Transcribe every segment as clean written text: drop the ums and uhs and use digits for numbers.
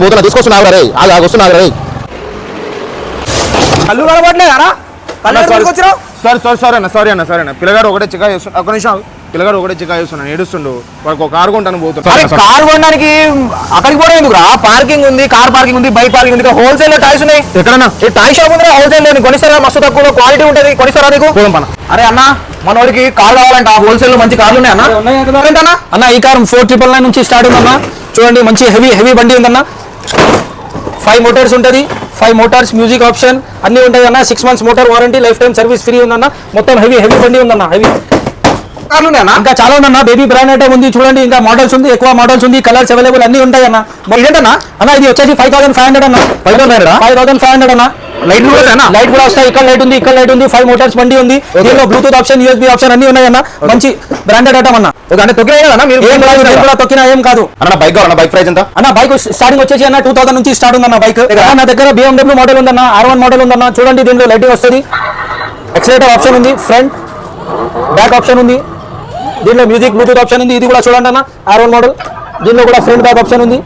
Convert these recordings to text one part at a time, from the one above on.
పోతున్నా తీసుకొస్తున్నా రే వస్తున్నా రే కళ్ళు కనబడలేదా సారీ అన్న పిల్లగాడు ఒకటే చికా చేస్తున్నా ఒక నిమిషం పిల్లగాడు ఒకటే చికా చేస్తున్నాను ఏడుస్తుండు వాడికి ఒక కారు కొంటాను పోతున్నా కార్ కొనడానికి అక్కడికి పోవడం ఎందుకు పార్కింగ్ ఉంది, కార్ పార్కింగ్ ఉంది, బైక్ పార్కింగ్ ఉంది, హోల్సేల్ లో టాయ్స్ ఉన్నాయి. ఎక్కడన్నా ఈ టాయ్ షాప్ ఉంది, హోల్సేల్ లో కొనిస్తారా? మస్తు తక్కువ క్వాలిటీ ఉంటుంది, కొనిస్తారా నీకు? పోదాం పన్న. అరే అన్న మనోడికి కార్ కావాలంట, హోల్సేల్ లో మంచి కార్లు ఉన్నాయన్న. అన్న ఈ కార్ 4999 నుంచి స్టార్ట్ ఉందన్న. చూడండి మంచి హెవీ బండి ఉందన్న. 5 మోటార్స్ ఉంటుంది, 5 మోటార్స్ మ్యూజిక్ ఆప్షన్ అన్ని ఉంటాయి అన్న. 6 months motor warranty, life time service free ఉందన్న. మొత్తం హెవీ బండి ఉందన్న. హెవీ కార్లు ఉన్నాయన్న, ఇంకా చాలా ఉందన్న. బేబీ బ్రాండ్ ఐటమ్ ఉంది చూడండి, ఇంకా మోడల్స్ ఉంది, ఎక్కువ మోడల్స్ ఉంది, కలర్స్ అవైలబుల్ అన్ని ఉంటాయి అన్న. ఇదేంటన్నా అన్న, ఇది వచ్చేసి 5500 అన్న. 5500 అన్న. లైట్ కూడా వస్తాయి, ఇక్కడ లైట్ ఉంది, ఇక్కడ లైట్ ఉంది. 5 మోటార్స్ బండి ఉంది, దీనిలో బ్లూటూత్ ఆప్షన్, యూఎస్బీ ఆప్షన్ అన్ని ఉన్నాయన్న. మంచి బ్రాండెడ్ ఐటమ్ అన్న. తొక్కినా ఏం కాదు అన్న. బైక్ ప్రైస్ ఎంత అన్న? బైక్ స్టార్టింగ్ వచ్చేసి అన్న 2000 నుంచి స్టార్ట్ ఉందన్న. బైక్ నా దగ్గర BMW మోడల్ ఉందన్న, R1 మోడల్ ఉందన్న. చూడండి దీంట్లో లైటింగ్ వస్తుంది, ఎక్సలేటర్ ఆప్షన్ ఉంది, ఫ్రంట్ బ్యాక్ ఆప్షన్ ఉంది, దీనిలో మ్యూజిక్ బ్లూటూత్ ఆప్షన్ ఉంది. ఇది కూడా చూడండి అన్న, R1 మోడల్. దీనిలో కూడా ఫ్రంట్ బ్యాక్ ఆప్షన్ ఉంది.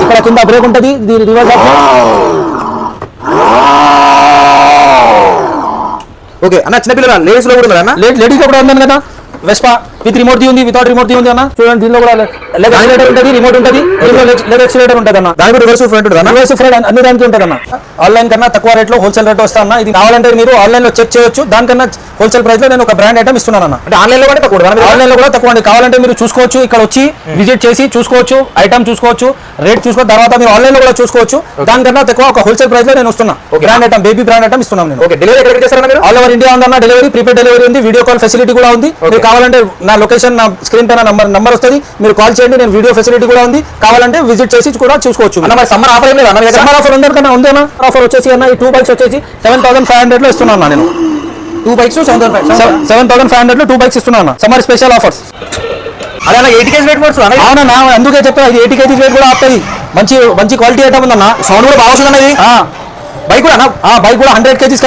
ఇక్కడ కింద బ్రేక్ ఉంటుంది, దీని రివర్స్ ఆప్షన్. ఓకే అన్న, చిన్నపిల్లల లేడీస్ లో కూడా ఉందా? లేడీస్ లో కూడా ఉందని కదా. వెస్పా విత్ రిమోట్ ది ఉంది, వితౌట్ రిమోట్ ది ఉంది అన్న. చూడండి దీనిలో కూడా లెగ్ యాక్సిలరేటర్ ఉంటుంది, రిమోట్ ఉంటుంది. దీనిలో లెగ్ యాక్సిలరేటర్ ఉంటుంది అన్న. దానికి రివర్స్ ఫ్రంట్ ఉంటుంది, రివర్స్ ఫ్రంట్ అన్ని దానికి ఉంటుంది అన్న. ఆన్లైన్ కన్నా తక్కువ రేట్ లో హోల్సేల్ రేట్ వస్తా అన్న. ఇది కావాలంటే మీరు ఆన్లైన్ లో చెక్ చేయొచ్చు. దానికన్నా హోల్సేల్ ప్రైస్ లో నేను ఒక బ్రాండ్ ఐటమ్ ఇస్తున్నాను అన్న. అంటే ఆన్లైన్ లో కూడా తక్కువ, ఆన్లైన్ లో కూడా తక్కువ అండి. కావాలంటే మీరు చూసుకోవచ్చు, ఇక్కడ వచ్చి విజిట్ చేసి చూసుకోవచ్చు, ఐటమ్ చూసుకోవచ్చు, రేట్ చూసుకో. తర్వాత మీరు ఆన్లైన్ లో కూడా చూసుకోవచ్చు. దానికన్నా తక్కువ ఒక హోల్సేల్ ప్రైస్ లో నేను వస్తున్నా. Brand item, baby brand item ఇస్తున్నాను నేను. డెలివరీ ఎక్కడ చేస్తారా మీరు? ఆల్ ఓవర్ ఇండియా ఉందన్న డెలివరీ. ప్రీపెయిడ్ డెలివరీ ఉంది, వీడియో కాల్ ఫెసిలిటీ కూడా ఉంది. మీరు కావాలంటే నా లొకేషన్, నా స్క్రీన్ పైన నంబర్ వస్తుంది, మీరు కాల్ చేయండి. నేను వీడియో ఫెసిలిటీ కూడా ఉంది, కావాలంటే విజిట్ చేసి కూడా చూసుకోవచ్చు. సమ్మర్ ఆఫర్ ఏమి లేదు, సమ్మర్ ఆఫర్ ఉందన్నా ఉంది అన్న. ఆఫర్ వచ్చేసి అన్న ఈ 2 బైక్స్ వచ్చేసి 7500 లో ఇస్తున్నాను నేను. 2 బైక్స్ 7500 లో 2 బైక్స్ ఇస్తున్నాను. Summer special offers. అదే 80 kg వెయిట్ పడుతుంది అవునన్నా, అందుకే చెప్పా. ఇది 80 kg వెయిట్ కూడా ఆపుతుంది. మంచి క్వాలిటీ ఐటమ్ ఉందన్న. సౌండ్ కూడా బాగా వస్తుంది అన్నది. బైక్ కూడా 100 kgs